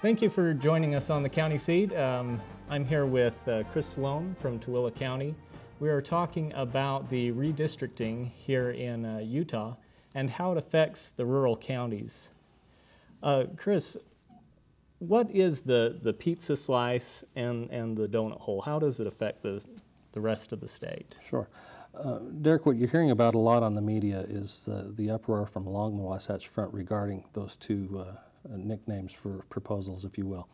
Thank you for joining us on the county seat. I'm here with Chris Sloan from Tooele County. We are talking about the redistricting here in Utah and how it affects the rural counties. Chris, what is the pizza slice and the donut hole? How does it affect the rest of the state? Sure. Derek, what you're hearing about a lot on the media is the uproar from along the Wasatch Front regarding those two nicknames for proposals, if you will.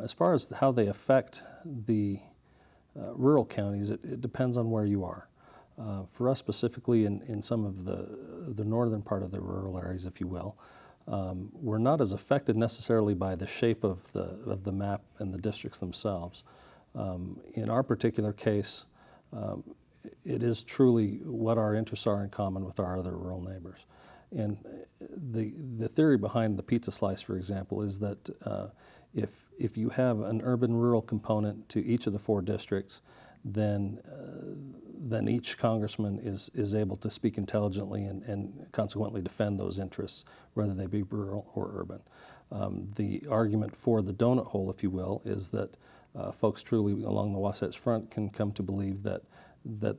As far as how they affect the rural counties, it depends on where you are. For us specifically in some of the northern part of the rural areas, if you will, we're not as affected necessarily by the shape of the map and the districts themselves. In our particular case, it is truly what our interests are in common with our other rural neighbors. And the theory behind the pizza slice, for example, is that if you have an urban-rural component to each of the four districts, then each congressman is able to speak intelligently and consequently defend those interests, whether they be rural or urban. The argument for the donut hole, if you will, is that folks truly along the Wasatch Front can come to believe that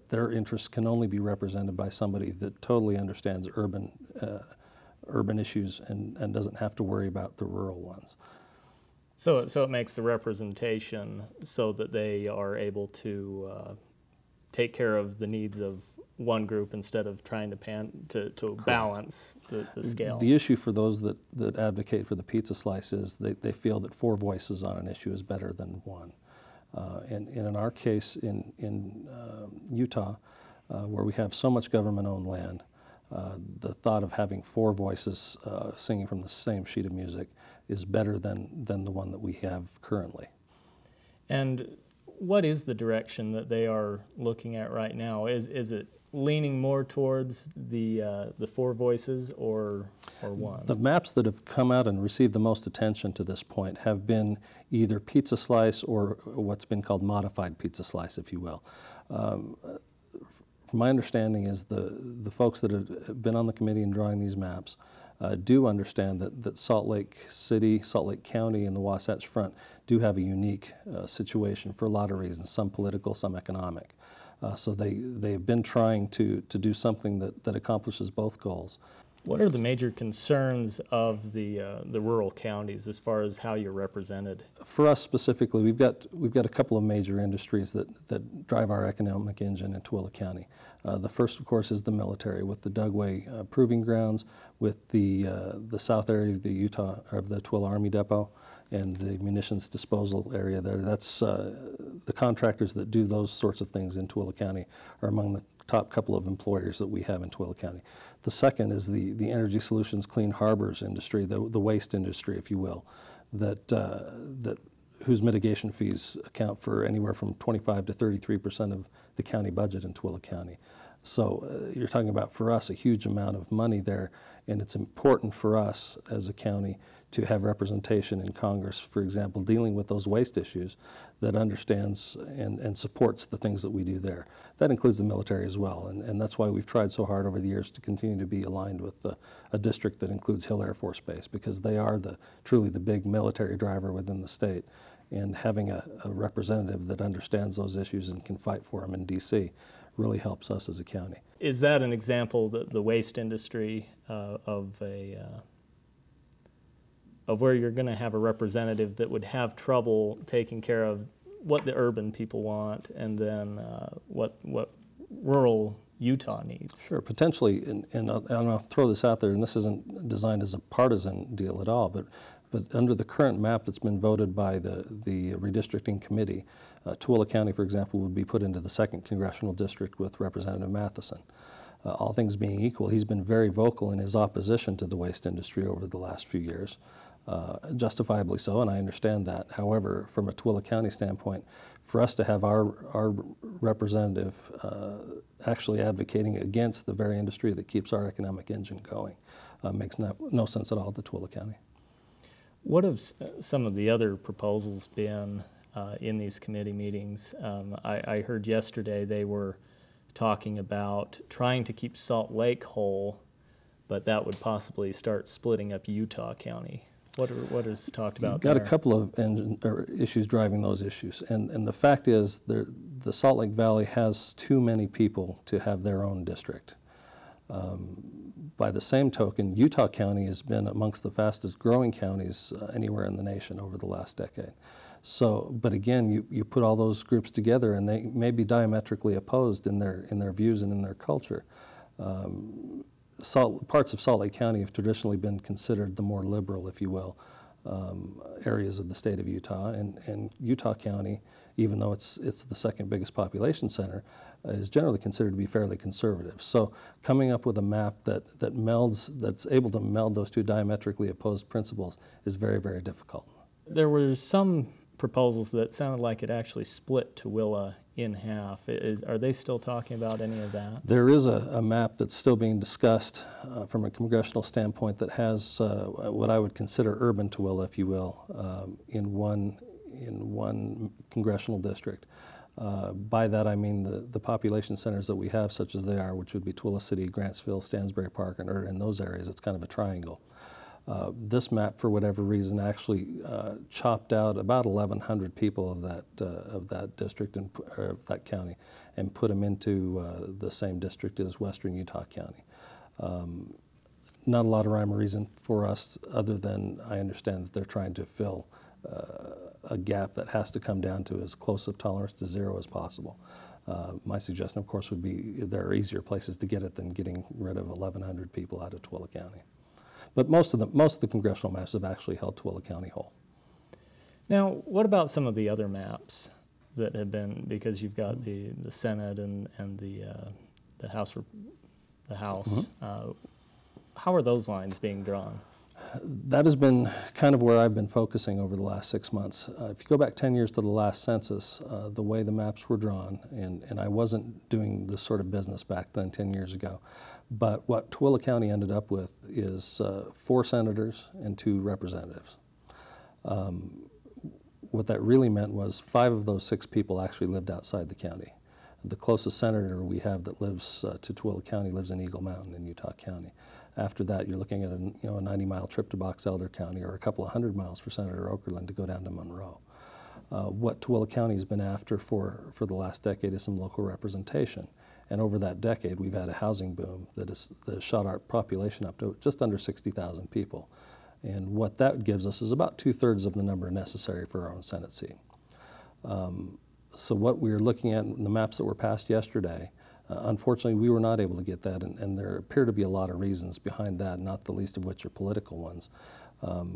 their interests can only be represented by somebody that totally understands urban issues and doesn't have to worry about the rural ones. So it makes the representation so that they are able to take care of the needs of one group instead of trying to balance the scale. The issue for those that advocate for the pizza slice is they feel that four voices on an issue is better than one. And in our case in Utah, where we have so much government-owned land, the thought of having four voices singing from the same sheet of music is better than the one that we have currently. And what is the direction that they are looking at right now? Is it leaning more towards the four voices or one? The maps that have come out and received the most attention to this point have been either pizza slice or what's been called modified pizza slice, if you will. From my understanding is the folks that have been on the committee and drawing these maps do understand that Salt Lake City, Salt Lake County, and the Wasatch Front do have a unique situation for a lot of reasons, some political, some economic. So they've been trying to do something that accomplishes both goals. What are the major concerns of the rural counties as far as how you're represented? For us specifically, we've got a couple of major industries that drive our economic engine in Tooele County. The first, of course, is the military, with the Dugway Proving Grounds, with the south area of the Tooele Army Depot, and the munitions disposal area there. That's the contractors that do those sorts of things in Tooele County are among the top couple of employers that we have in Tooele County. The second is the Energy Solutions Clean Harbors industry, the waste industry, if you will, whose mitigation fees account for anywhere from 25 to 33% of the county budget in Tooele County. So you're talking about, for us, a huge amount of money there, and it's important for us as a county to have representation in Congress, for example, dealing with those waste issues, that understands and supports the things that we do there. That includes the military as well, and that's why we've tried so hard over the years to continue to be aligned with a district that includes Hill Air Force Base, because they are truly the big military driver within the state, and having a representative that understands those issues and can fight for them in D.C. really helps us as a county. Is that an example, the waste industry, of where you're going to have a representative that would have trouble taking care of what the urban people want and then what rural Utah needs? Sure, potentially, and I'll throw this out there, and this isn't designed as a partisan deal at all, but under the current map that's been voted by the redistricting committee, Tooele County, for example, would be put into the 2nd Congressional District with Representative Matheson. All things being equal, he's been very vocal in his opposition to the waste industry over the last few years, justifiably so, and I understand that. However, from a Tooele County standpoint, for us to have our representative actually advocating against the very industry that keeps our economic engine going makes no sense at all to Tooele County. What have some of the other proposals been in these committee meetings? I heard yesterday they were talking about trying to keep Salt Lake whole, but that would possibly start splitting up Utah County. What is talked about You've got there? a couple of issues driving those issues, and the fact is the Salt Lake Valley has too many people to have their own district. By the same token, Utah County has been amongst the fastest growing counties anywhere in the nation over the last decade. So, but again, you put all those groups together and they may be diametrically opposed in their views and in their culture. Parts of Salt Lake County have traditionally been considered the more liberal, if you will, areas of the state of Utah, and Utah County, even though it's the second biggest population center, is generally considered to be fairly conservative. So coming up with a map that's able to meld those two diametrically opposed principles is very, very difficult. There were some proposals that sounded like it actually split Tooele in half. Are they still talking about any of that? There is a map that's still being discussed from a congressional standpoint that has what I would consider urban Tooele, if you will, in one congressional district. By that I mean the population centers that we have, such as they are, which would be Tooele City, Grantsville, Stansbury Park, and in those areas. It's kind of a triangle. This map, for whatever reason, actually chopped out about 1,100 people of that district and that county, and put them into the same district as Western Utah County. Not a lot of rhyme or reason for us, other than I understand that they're trying to fill a gap that has to come down to as close of tolerance to zero as possible. My suggestion, of course, would be there are easier places to get it than getting rid of 1,100 people out of Tooele County. But most of the congressional maps have actually held Tooele County whole. Now, what about some of the other maps that have been, because you've got the Senate and the House. How are those lines being drawn? That has been kind of where I've been focusing over the last 6 months. If you go back 10 years to the last census, the way the maps were drawn, and I wasn't doing this sort of business back then 10 years ago, but what Tooele County ended up with is 4 senators and 2 representatives. What that really meant was 5 of those 6 people actually lived outside the county. The closest senator we have that lives to Tooele County lives in Eagle Mountain in Utah County. After that, you're looking at a 90-mile trip to Box Elder County, or a couple of 100 miles for Senator Okerlund to go down to Monroe. What Tooele County has been after for the last decade is some local representation. And over that decade, we've had a housing boom that has shot our population up to just under 60,000 people. And what that gives us is about 2/3 of the number necessary for our own Senate seat. So what we're looking at in the maps that were passed yesterday, unfortunately, we were not able to get that, and there appear to be a lot of reasons behind that, not the least of which are political ones.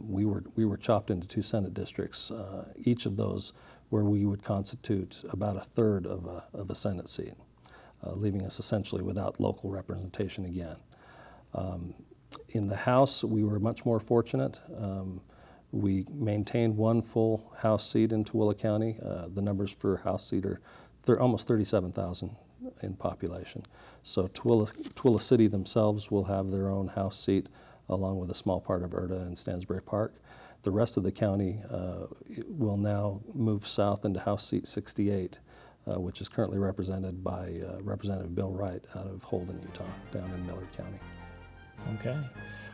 We were chopped into 2 Senate districts, each of those where we would constitute about 1/3 of a Senate seat, leaving us essentially without local representation again. In the House, we were much more fortunate. We maintained 1 full House seat in Tooele County. The numbers for House seat are almost 37,000 in population. So Tooele City themselves will have their own House seat, along with a small part of Erta and Stansbury Park. The rest of the county will now move south into House seat 68, which is currently represented by Representative Bill Wright out of Holden, Utah, down in Millard County. Okay.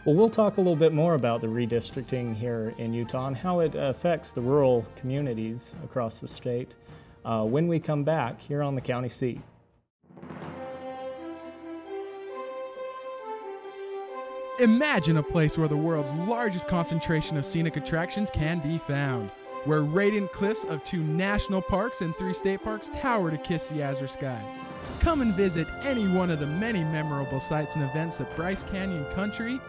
Well, we'll talk a little bit more about the redistricting here in Utah and how it affects the rural communities across the state when we come back here on the county seat. Imagine a place where the world's largest concentration of scenic attractions can be found, where radiant cliffs of 2 national parks and 3 state parks tower to kiss the azure sky. Come and visit any one of the many memorable sites and events that Bryce Canyon Country,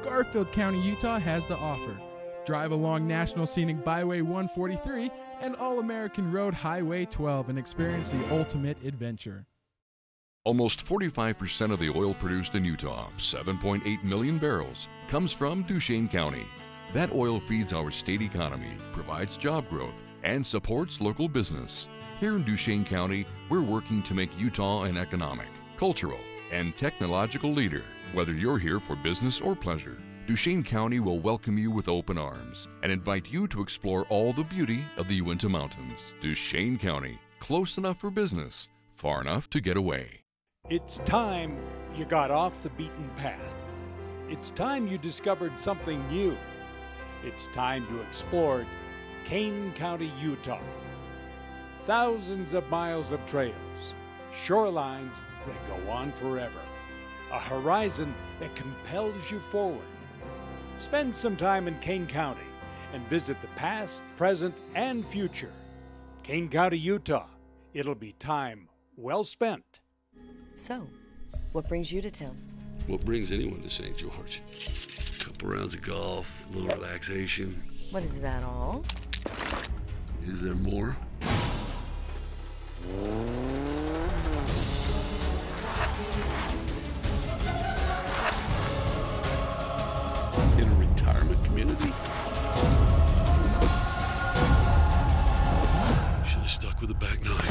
Garfield County, Utah has to offer. Drive along National Scenic Byway 143 and All-American Road Highway 12 and experience the ultimate adventure. Almost 45% of the oil produced in Utah, 7.8 million barrels, comes from Duchesne County. That oil feeds our state economy, provides job growth, and supports local business. Here in Duchesne County, we're working to make Utah an economic, cultural, and technological leader. Whether you're here for business or pleasure, Duchesne County will welcome you with open arms and invite you to explore all the beauty of the Uinta Mountains. Duchesne County, close enough for business, far enough to get away. It's time you got off the beaten path. It's time you discovered something new. It's time you explored Kane County, Utah. Thousands of miles of trails, shorelines that go on forever, a horizon that compels you forward. Spend some time in Kane County and visit the past, present, and future. Kane County, Utah. It'll be time well spent. So, what brings you to town? What brings anyone to St. George? A couple rounds of golf, a little relaxation. What is that all? Is there more? In a retirement community? Should have stuck with the back nine.